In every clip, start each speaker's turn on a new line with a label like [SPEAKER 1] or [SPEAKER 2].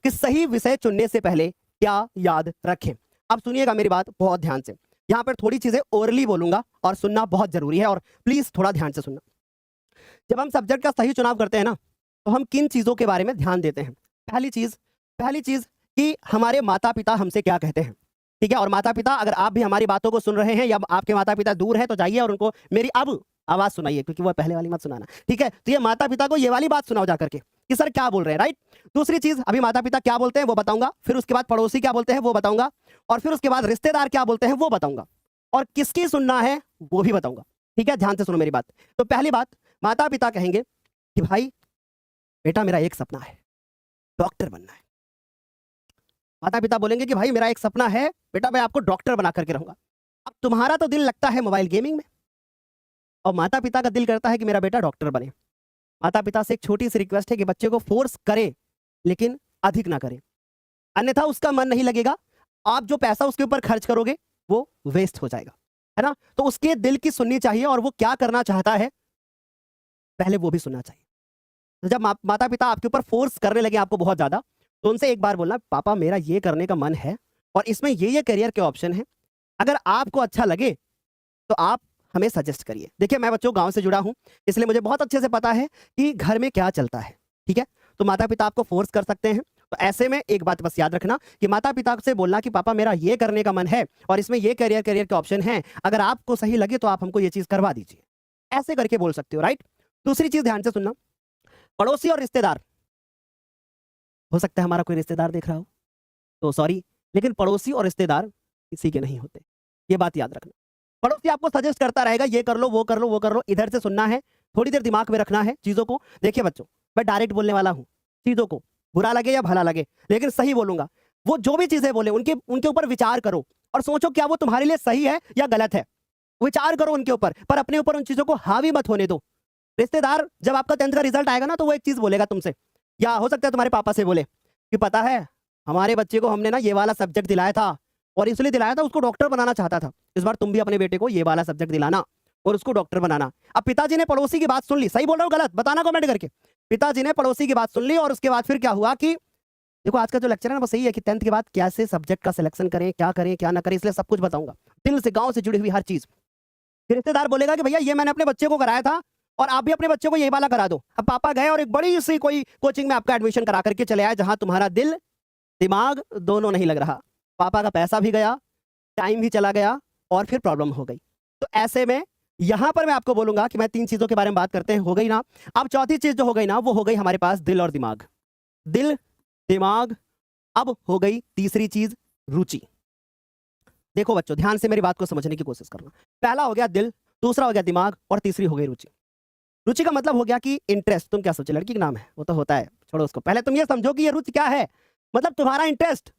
[SPEAKER 1] कि सही विषय चुनने से पहले क्या याद रखें। अब सुनिएगा मेरी बात बहुत ध्यान से, यहाँ पर थोड़ी चीजें ओरली बोलूंगा और सुनना बहुत जरूरी है, और प्लीज थोड़ा ध्यान से सुनना। जब हम सब्जेक्ट का सही चुनाव करते हैं ना, तो हम किन चीजों के बारे में ध्यान देते हैं। पहली चीज कि हमारे माता पिता हमसे क्या कहते हैं, ठीक है। और माता पिता, अगर आप भी हमारी बातों को सुन रहे हैं या आपके माता पिता दूर हैं, तो जाइए और उनको मेरी अब आवाज सुनाइए, क्योंकि वो पहले वाली मत सुनाना, ठीक है। तो ये माता पिता को ये वाली बात सुनाओ जाकर के कि सर क्या बोल रहे हैं, राइट। दूसरी चीज, अभी माता पिता क्या बोलते हैं वो बताऊंगा, फिर उसके बाद पड़ोसी क्या बोलते हैं वो बताऊंगा, और फिर उसके बाद रिश्तेदार क्या बोलते हैं वो बताऊंगा, और किसकी सुनना है वो भी बताऊंगा, ठीक है। ध्यान से सुनो मेरी बात। तो पहली बात, माता पिता कहेंगे कि भाई बेटा मेरा एक सपना है, डॉक्टर बनना है। माता पिता बोलेंगे कि भाई मेरा एक सपना है बेटा, मैं आपको डॉक्टर बना करके रहूंगा। अब तुम्हारा तो दिल लगता है मोबाइल गेमिंग में, और माता पिता का दिल करता है कि मेरा बेटा डॉक्टर बने। माता पिता से एक छोटी सी रिक्वेस्ट है कि बच्चे को फोर्स करें, लेकिन अधिक ना करें, अन्यथा उसका मन नहीं लगेगा। आप जो पैसा उसके ऊपर खर्च करोगे वो वेस्ट हो जाएगा, है ना। तो उसके दिल की सुननी चाहिए, और वो क्या करना चाहता है पहले वो भी सुनना चाहिए। तो जब माता पिता आपके ऊपर फोर्स करने लगे आपको बहुत ज्यादा, तो उनसे एक बार बोलना, पापा मेरा ये करने का मन है और इसमें ये करियर के ऑप्शन है, अगर आपको अच्छा लगे तो आप हमें सजेस्ट करिए। देखिए मैं बच्चों गांव से जुड़ा हूं, इसलिए मुझे बहुत अच्छे से पता है कि घर में क्या चलता है, ठीक है। तो माता पिता आपको फोर्स कर सकते हैं, तो ऐसे में एक बात बस याद रखना कि माता पिता से बोलना कि पापा मेरा ये करने का मन है और इसमें ये करियर के ऑप्शन है, अगर आपको सही लगे तो आप हमको ये चीज करवा दीजिए, ऐसे करके बोल सकते हो, राइट। दूसरी चीज ध्यान से सुनना, पड़ोसी और रिश्तेदार, हो सकता है हमारा कोई रिश्तेदार देख रहा हो तो सॉरी, लेकिन पड़ोसी और रिश्तेदार किसी के नहीं होते, ये बात याद रखना। पड़ोसी आपको सजेस्ट करता रहेगा ये कर लो वो कर लो वो कर लो, इधर से सुनना है, थोड़ी देर दिमाग में रखना है चीजों को। देखिए बच्चों, मैं डायरेक्ट बोलने वाला हूँ, चीजों को बुरा लगे या भला लगे लेकिन सही बोलूंगा। वो जो भी चीजें बोले उनके ऊपर विचार करो और सोचो क्या वो तुम्हारे लिए सही है या गलत है। विचार करो उनके ऊपर, पर अपने ऊपर उन चीजों को हावी मत होने दो। रिश्तेदार जब आपका 10th का रिजल्ट आएगा ना, तो वो एक चीज बोलेगा तुमसे, या हो सकता है तुम्हारे पापा से बोले कि पता है हमारे बच्चे को हमने ना ये वाला सब्जेक्ट दिलाया था, और इसलिए दिलाया था उसको डॉक्टर बनाना चाहता था, इस बार तुम भी अपने बेटे को ये वाला सब्जेक्ट दिलाना और उसको डॉक्टर बनाना। अब पिताजी ने पड़ोसी की बात सुन ली, सही बोल रहा हूँ गलत बताना कमेंट करके। पिताजी ने पड़ोसी की बात सुन ली, और उसके बाद फिर क्या हुआ कि देखो आज का जो लेक्चर है ना वो सही है कि 10th के बाद कैसे सब्जेक्ट का सिलेक्शन करें क्या ना करें, इसलिए सब कुछ बताऊंगा, दिल से गांव से जुड़ी हुई हर चीज। फिर रिश्तेदार बोलेगा कि भैया ये मैंने अपने बच्चे को कराया था और आप भी अपने बच्चे को यही वाला करा दो। अब पापा गए और एक बड़ी सी कोई कोचिंग में आपका एडमिशन करा करके चले आए, जहां तुम्हारा दिल दिमाग दोनों नहीं लग रहा, पापा का पैसा भी गया, टाइम भी चला गया, और फिर प्रॉब्लम हो गई। तो ऐसे में यहां पर मैं आपको बोलूंगा कि मैं 3 चीजों के बारे में बात करते हैं, हो गई ना। अब चौथी चीज जो हो गई ना, वो हो गई हमारे पास दिल और दिमाग, दिल दिमाग। अब हो गई तीसरी चीज, रुचि। देखो बच्चों ध्यान से मेरी बात को समझने की कोशिश करना। पहला हो गया दिल, दूसरा हो गया दिमाग, और तीसरी हो गई रुचि। रुचि का मतलब हो गया कि इंटरेस्ट। तुम क्या सोचे लड़की का नाम है, वो तो होता है, छोड़ो उसको। पहले तुम ये समझो कि ये रुचि क्या है, मतलब तुम्हारा इंटरेस्ट।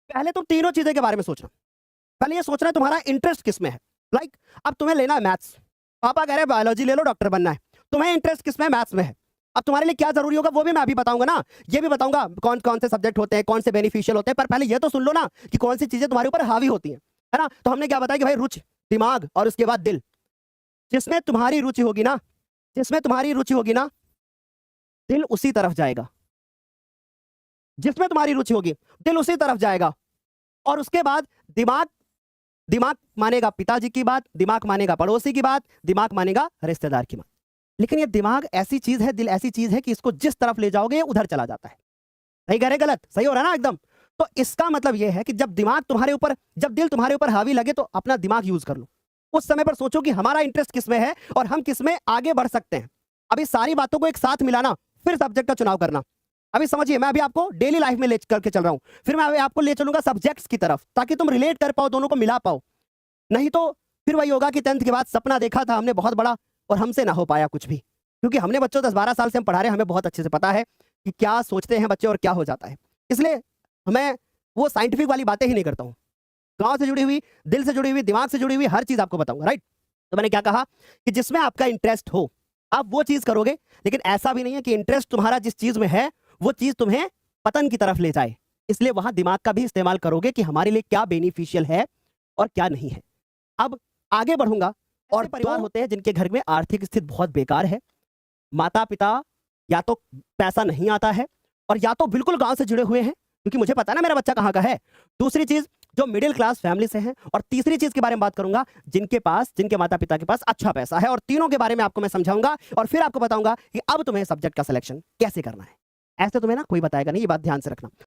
[SPEAKER 1] पहले तुम तीनों चीजें के बारे में सोचना। पहले ये सोचना तुम्हारा इंटरेस्ट किस में है। लाइक अब तुम्हें लेना है मैथ्स, पापा कह रहे हैं बायोलॉजी ले लो डॉक्टर बनना है, तुम्हें इंटरेस्ट किस में, मैथ्स में है। अब तुम्हारे लिए क्या जरूरी होगा वो भी मैं अभी बताऊंगा ना, ये भी बताऊंगा कौन कौन से सब्जेक्ट होते हैं, कौन से बेनिफिशियल होते हैं। पर पहले ये तो सुन लो ना कि कौन सी चीजें तुम्हारे ऊपर हावी होती हैं, है ना। तो हमने क्या बताया कि भाई रुचि, दिमाग और उसके बाद दिल। जिसमें तुम्हारी रुचि होगी ना, जिसमें तुम्हारी रुचि होगी ना, दिल उसी तरफ जाएगा। जिसमें तुम्हारी रुचि होगी दिल उसी तरफ जाएगा, और उसके बाद दिमाग, दिमाग मानेगा पिताजी की बात, दिमाग मानेगा पड़ोसी की बात, दिमाग मानेगा रिश्तेदार की बात। लेकिन ये दिमाग ऐसी चीज है, दिल ऐसी चीज है कि इसको जिस तरफ ले जाओगे उधर चला जाता है। सही कह रहे गलत, सही हो रहा है ना एकदम। तो इसका मतलब यह है कि जब दिमाग तुम्हारे ऊपर, जब दिल तुम्हारे ऊपर हावी लगे तो अपना दिमाग यूज कर लो। उस समय पर सोचो कि हमारा इंटरेस्ट किसमें है और हम किसमें आगे बढ़ सकते हैं। अभी सारी बातों को एक साथ मिलाना, फिर सब्जेक्ट का चुनाव करना। अभी समझिए, मैं अभी आपको डेली लाइफ में ले करके चल रहा हूं, फिर मैं अभी आपको ले चलूंगा सब्जेक्ट्स की तरफ, ताकि तुम रिलेट कर पाओ, दोनों को मिला पाओ। नहीं तो फिर वही होगा कि 10th के बाद सपना देखा था हमने बहुत बड़ा और हमसे ना हो पाया कुछ भी, क्योंकि हमने बच्चों 10-12 साल से हम पढ़ा रहे हैं, हमें बहुत अच्छे से पता है कि क्या सोचते हैं बच्चे और क्या हो जाता है। इसलिए मैं वो साइंटिफिक वाली बातें ही नहीं करता हूँ, गांव से जुड़ी हुई, दिल से जुड़ी हुई, दिमाग से जुड़ी हुई हर चीज आपको बताऊंगा, राइट। तो मैंने क्या कहा कि जिसमें आपका इंटरेस्ट हो आप वो चीज करोगे, लेकिन ऐसा भी नहीं है कि इंटरेस्ट तुम्हारा जिस चीज में है वो चीज तुम्हें पतन की तरफ ले जाए। इसलिए वहां दिमाग का भी इस्तेमाल करोगे कि हमारे लिए क्या बेनिफिशियल है और क्या नहीं है। अब आगे बढ़ूंगा। और परिवार होते हैं जिनके घर में आर्थिक स्थिति बहुत बेकार है, माता पिता या तो पैसा नहीं आता है और या तो बिल्कुल गांव से जुड़े हुए हैं, क्योंकि मुझे पता है ना मेरा बच्चा कहाँ का है। दूसरी चीज, जो मिडिल क्लास फैमिली से हैं। और तीसरी चीज के बारे में बात करूंगा, जिनके माता पिता के पास अच्छा पैसा है। और तीनों के बारे में आपको मैं समझाऊंगा और फिर आपको बताऊंगा कि अब तुम्हें सब्जेक्ट का सिलेक्शन कैसे करना है। ऐसे तुम्हें ना कोई बताएगा नहीं, ये बात ध्यान से रखना।